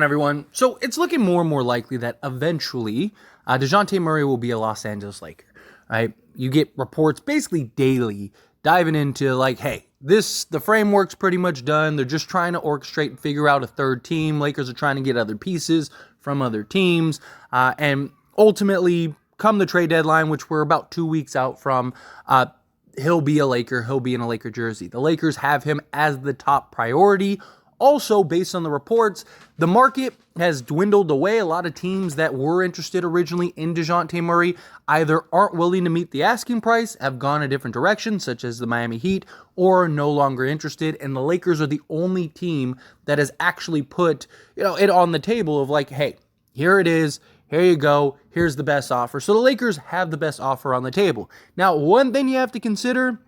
Everyone. So it's looking more and more likely that eventually Dejounte Murray will be a Los Angeles Laker. Right? You get reports basically daily diving into like, hey, the framework's pretty much done. They're just trying to orchestrate and figure out a third team. Lakers are trying to get other pieces from other teams. And ultimately, come the trade deadline, which we're about 2 weeks out from, he'll be a Laker. He'll be in a Laker jersey. The Lakers have him as the top priority. Also, based on the reports, the market has dwindled away. A lot of teams that were interested originally in Dejounte Murray either aren't willing to meet the asking price, have gone a different direction, such as the Miami Heat, or are no longer interested. And the Lakers are the only team that has actually put it on the table of like, hey, here it is. Here you go. Here's the best offer. So the Lakers have the best offer on the table. Now, one thing you have to consider,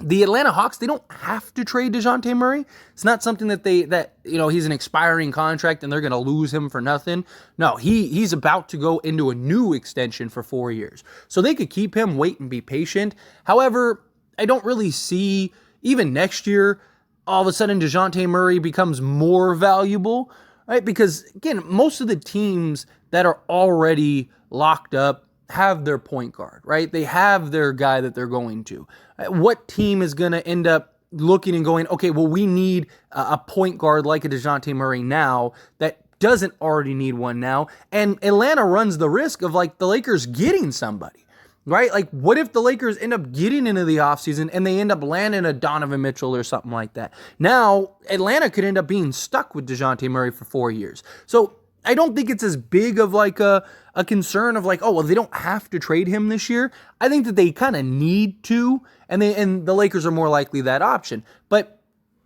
the Atlanta Hawks, they don't have to trade Dejounte Murray. It's not something that he's an expiring contract and they're going to lose him for nothing. No, he's about to go into a new extension for 4 years. So they could keep him, wait and be patient. However, I don't really see, even next year, all of a sudden Dejounte Murray becomes more valuable, right? Because, again, most of the teams that are already locked up have their point guard, right? They have their guy that they're going to. What team is going to end up looking and going, okay, well, we need a point guard like a Dejounte Murray now that doesn't already need one now? And Atlanta runs the risk of like the Lakers getting somebody, right? Like what if the Lakers end up getting into the offseason and they end up landing a Donovan Mitchell or something like that? Now, Atlanta could end up being stuck with Dejounte Murray for 4 years. So I don't think it's as big of like a concern of like, oh, well, they don't have to trade him this year. I think that they kind of need to, and the Lakers are more likely that option. But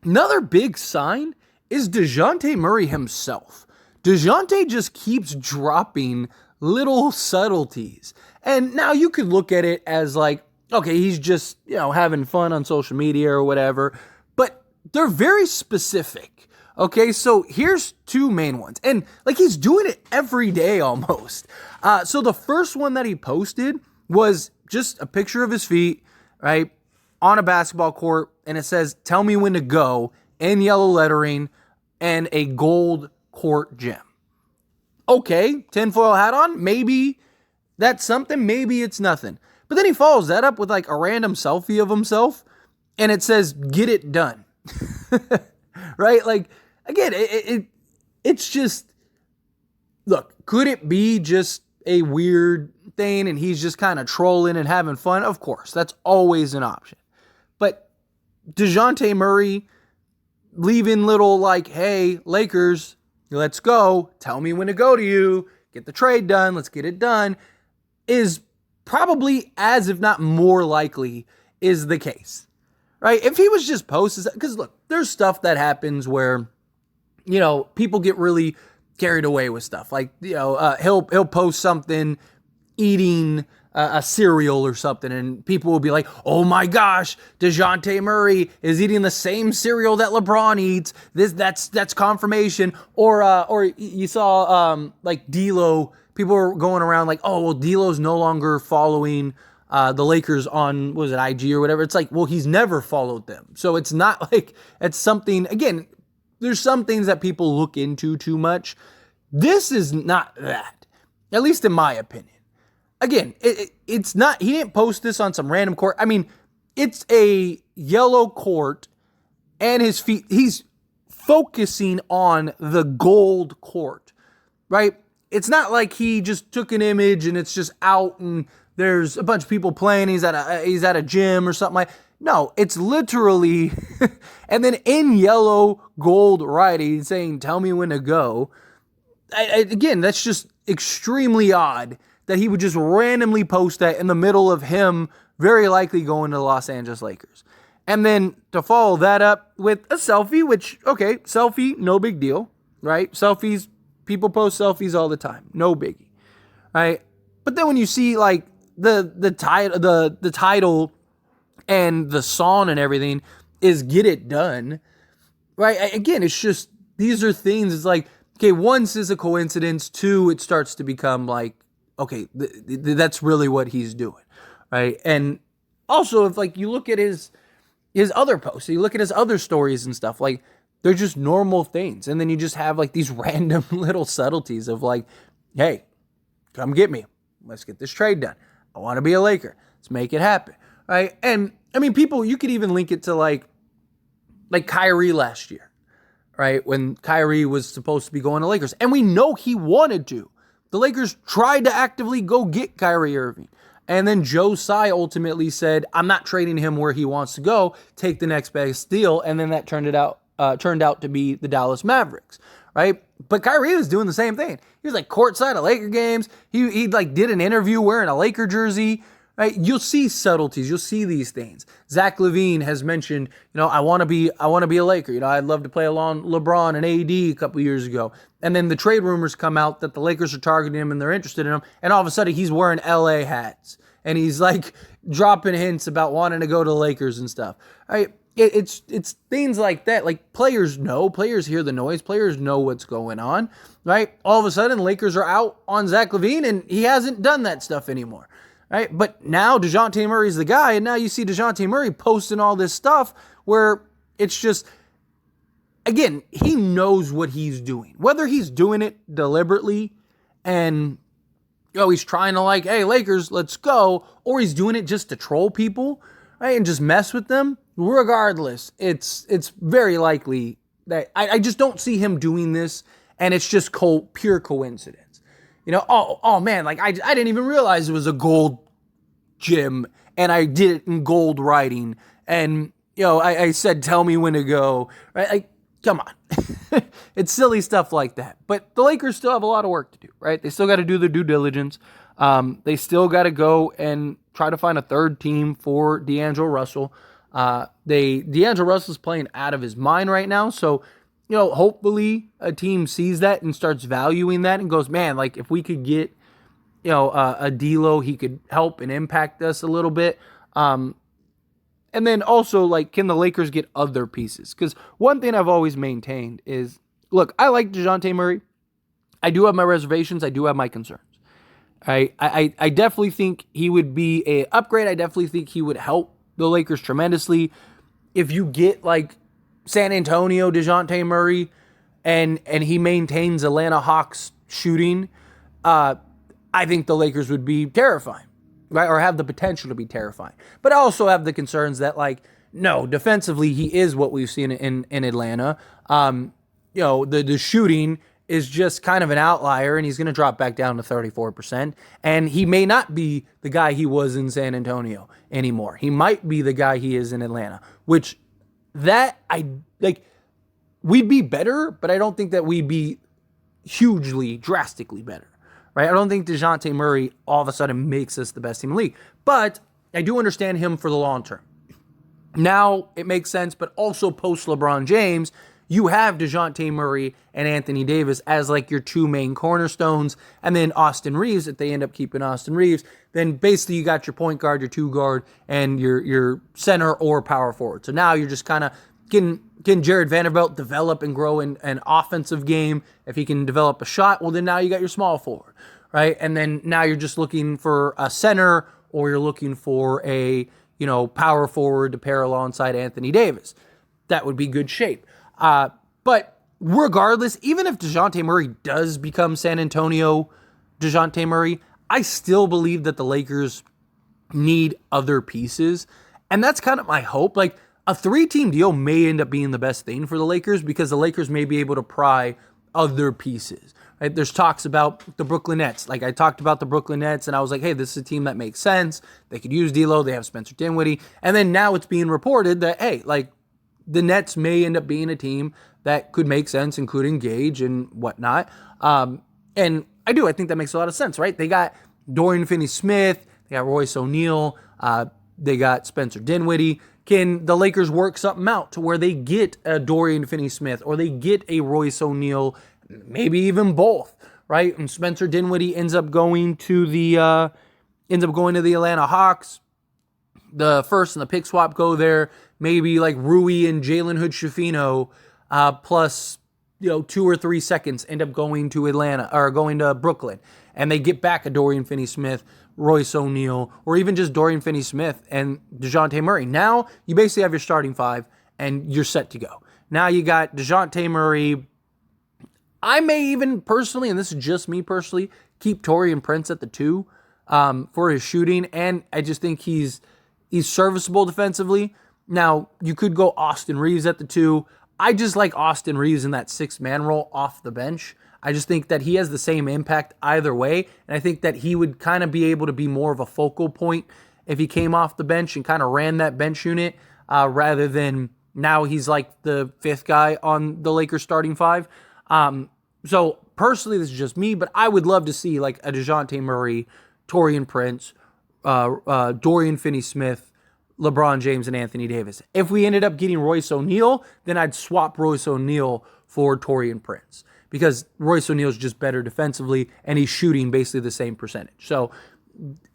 another big sign is Dejounte Murray himself. Dejounte just keeps dropping little subtleties. And now you could look at it as like, okay, he's just, having fun on social media or whatever, but they're very specific. Okay, so here's two main ones. And like he's doing it every day almost. So the first one that he posted was just a picture of his feet, right, on a basketball court. And it says, "Tell me when to go," in yellow lettering and a gold court gem. Okay, tinfoil hat on. Maybe that's something. Maybe it's nothing. But then he follows that up with like a random selfie of himself. And it says, "Get it done." Right? Like, again, it's just, look, could it be just a weird thing and he's just kind of trolling and having fun? Of course, that's always an option. But Dejounte Murray leaving little like, hey, Lakers, let's go. Tell me when to go to you. Get the trade done. Let's get it done. Is probably as if not more likely is the case. Right? If he was just posting, because look, there's stuff that happens where, people get really carried away with stuff. Like, he'll post something eating a cereal or something, and people will be like, "Oh my gosh, Dejounte Murray is eating the same cereal that LeBron eats. That's confirmation." Or you saw like D'Lo. People were going around like, "Oh, well, D'Lo's no longer following the Lakers on, was it IG or whatever?" It's like, well, he's never followed them. So it's not like it's something, again, there's some things that people look into too much. This is not that, at least in my opinion. Again, it's not, he didn't post this on some random court. I mean, it's a yellow court and his feet, he's focusing on the gold court, right? It's not like he just took an image and it's just out and there's a bunch of people playing. He's at a gym or something like. No, it's literally, and then in yellow gold writing saying, "Tell me when to go." Again, that's just extremely odd that he would just randomly post that in the middle of him very likely going to the Los Angeles Lakers. And then to follow that up with a selfie, which, okay, selfie, no big deal, right? Selfies, people post selfies all the time, no biggie, right? But then when you see like the title and the song and everything is "Get It Done," right? Again, it's just, these are things, it's like, okay, once is a coincidence, two, it starts to become like, okay, that's really what he's doing, right? And also, if like you look at his other posts, you look at his other stories and stuff, like They're just normal things. And then you just have like these random little subtleties of like, hey, come get me. Let's get this trade done. I want to be a Laker. Let's make it happen. Right? And I mean, people, you could even link it to like Kyrie last year, right? When Kyrie was supposed to be going to Lakers. And we know he wanted to. The Lakers tried to actively go get Kyrie Irving. And then Joe Tsai ultimately said, I'm not trading him where he wants to go. Take the next best deal. And then that turned out to be the Dallas Mavericks, right? But Kyrie was doing the same thing. He was like courtside at Laker games. He like did an interview wearing a Laker jersey, right? You'll see subtleties. You'll see these things. Zach LaVine has mentioned, I want to be a Laker. I'd love to play along LeBron and AD a couple years ago. And then the trade rumors come out that the Lakers are targeting him and they're interested in him. And all of a sudden he's wearing LA hats and he's like dropping hints about wanting to go to the Lakers and stuff. Right? It's things like that. Like players hear the noise. Players know what's going on, right? All of a sudden Lakers are out on Zach LaVine and he hasn't done that stuff anymore, right? But now Dejounte Murray's the guy. And now you see Dejounte Murray posting all this stuff where it's just, again, he knows what he's doing. Whether he's doing it deliberately and, he's trying to like, hey, Lakers, let's go. Or he's doing it just to troll people, right? And just mess with them. Regardless, it's very likely that I just don't see him doing this, and it's just pure coincidence. Oh man, like I didn't even realize it was a gold gym, and I did it in gold writing, and I said, tell me when to go, right? Like, come on. It's silly stuff like that. But the Lakers still have a lot of work to do, right? They still got to do their due diligence. They still got to go and try to find a third team for D'Angelo Russell. D'Angelo Russell's playing out of his mind right now. So, hopefully a team sees that and starts valuing that and goes, man, like if we could get, a D'Lo, he could help and impact us a little bit. And then also like, can the Lakers get other pieces? Because one thing I've always maintained is, look, I like Dejounte Murray. I do have my reservations. I do have my concerns. I definitely think he would be an upgrade. I definitely think he would help the Lakers tremendously. If you get like San Antonio Dejounte Murray and he maintains Atlanta Hawks shooting, I think the Lakers would be terrifying, right? Or have the potential to be terrifying. But I also have the concerns that like, no, defensively he is what we've seen in Atlanta. The shooting is just kind of an outlier, and he's going to drop back down to 34%. And he may not be the guy he was in San Antonio anymore. He might be the guy he is in Atlanta, which we'd be better, but I don't think that we'd be hugely, drastically better, right? I don't think Dejounte Murray all of a sudden makes us the best team in the league, but I do understand him for the long term. Now it makes sense, but also post LeBron James, you have Dejounte Murray and Anthony Davis as like your two main cornerstones, and then Austin Reeves, if they end up keeping Austin Reeves, then basically you got your point guard, your two guard, and your center or power forward. So now you're just kind of, can Jared Vanderbilt develop and grow in an offensive game? If he can develop a shot, well then now you got your small forward, right? And then now you're just looking for a center, or you're looking for a power forward to pair alongside Anthony Davis. That would be good shape. But regardless, even if Dejounte Murray does become San Antonio Dejounte Murray, I still believe that the Lakers need other pieces. And that's kind of my hope. Like a 3-team deal may end up being the best thing for the Lakers because the Lakers may be able to pry other pieces. Right? There's talks about the Brooklyn Nets. Like I talked about the Brooklyn Nets and I was like, hey, this is a team that makes sense. They could use D'Lo. They have Spencer Dinwiddie. And then now it's being reported that, hey, like, the Nets may end up being a team that could make sense, including Gage and whatnot. And I think that makes a lot of sense, right? They got Dorian Finney-Smith, they got Royce O'Neal, they got Spencer Dinwiddie. Can the Lakers work something out to where they get a Dorian Finney-Smith or they get a Royce O'Neal, maybe even both, right? And Spencer Dinwiddie ends up going to the Atlanta Hawks. The first and the pick swap go there. Maybe like Rui and Jalen Hood-Schifino plus 2 or 3 seconds end up going to Atlanta or going to Brooklyn, and they get back a Dorian Finney-Smith, Royce O'Neal, or even just Dorian Finney-Smith and Dejounte Murray. Now you basically have your starting 5 and you're set to go. Now you got Dejounte Murray. I may even personally, and this is just me personally, keep Taurean Prince at the 2 for his shooting, and I just think he's serviceable defensively. Now, you could go Austin Reeves at the 2. I just like Austin Reeves in that 6-man role off the bench. I just think that he has the same impact either way, and I think that he would kind of be able to be more of a focal point if he came off the bench and kind of ran that bench unit rather than now he's like the 5th guy on the Lakers starting 5. So personally, this is just me, but I would love to see like a Dejounte Murray, Taurean Prince, Dorian Finney-Smith, LeBron James, and Anthony Davis. If we ended up getting Royce O'Neal, then I'd swap Royce O'Neal for Taurean Prince because Royce O'Neal is just better defensively and he's shooting basically the same percentage. So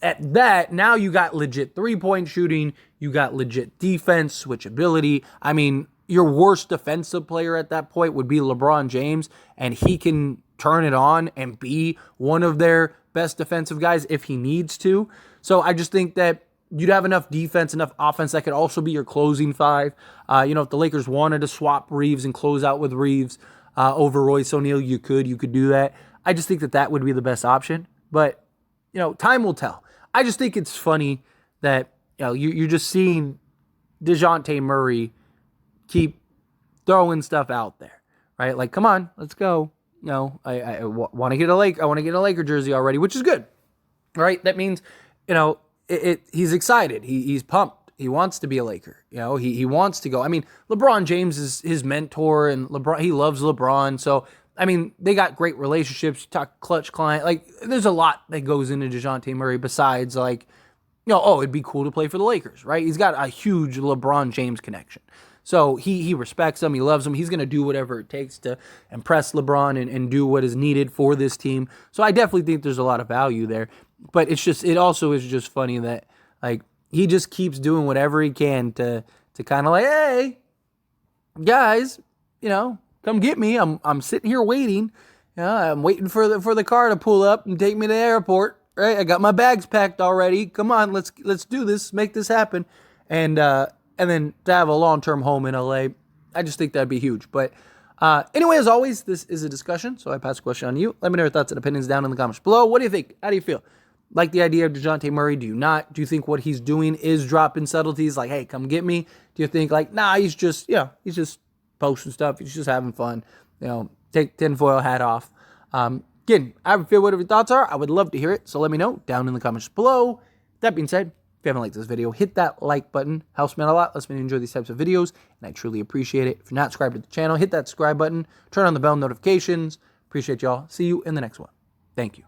at that, now you got legit 3-point shooting, you got legit defense, switchability. I mean, your worst defensive player at that point would be LeBron James, and he can turn it on and be one of their best defensive guys if he needs to. So I just think that you'd have enough defense, enough offense that could also be your closing 5. If the Lakers wanted to swap Reeves and close out with Reeves over Royce O'Neal, you could do that. I just think that would be the best option. But, time will tell. I just think it's funny that, you're just seeing Dejounte Murray keep throwing stuff out there, right? Like, come on, let's go. I want to get a Laker jersey already, which is good, right? That means, he's excited. He's pumped. He wants to be a Laker. He wants to go. I mean, LeBron James is his mentor, and he loves LeBron. So, I mean, they got great relationships. You talk clutch client. Like, there's a lot that goes into Dejounte Murray besides, like, it'd be cool to play for the Lakers, right? He's got a huge LeBron James connection. So he respects him. He loves him. He's going to do whatever it takes to impress LeBron and do what is needed for this team. So I definitely think there's a lot of value there. But it also is just funny that, like, he just keeps doing whatever he can to kind of like, hey, guys, come get me. I'm sitting here waiting. I'm waiting for the car to pull up and take me to the airport. Right? I got my bags packed already. Come on, let's do this. Make this happen. And then to have a long-term home in LA, I just think that'd be huge. But anyway, as always, this is a discussion, so I pass the question on to you. Let me know your thoughts and opinions down in the comments below. What do you think? How do you feel? Like the idea of Dejounte Murray? Do you not? Do you think what he's doing is dropping subtleties like, hey, come get me? Do you think like, nah, he's just posting stuff. He's just having fun. Take tinfoil hat off. Again, I feel whatever your thoughts are. I would love to hear it, so let me know down in the comments below. That being said, if you haven't liked this video, hit that like button. Helps me out a lot. Lets me enjoy these types of videos, and I truly appreciate it. If you're not subscribed to the channel, hit that subscribe button. Turn on the bell notifications. Appreciate y'all. See you in the next one. Thank you.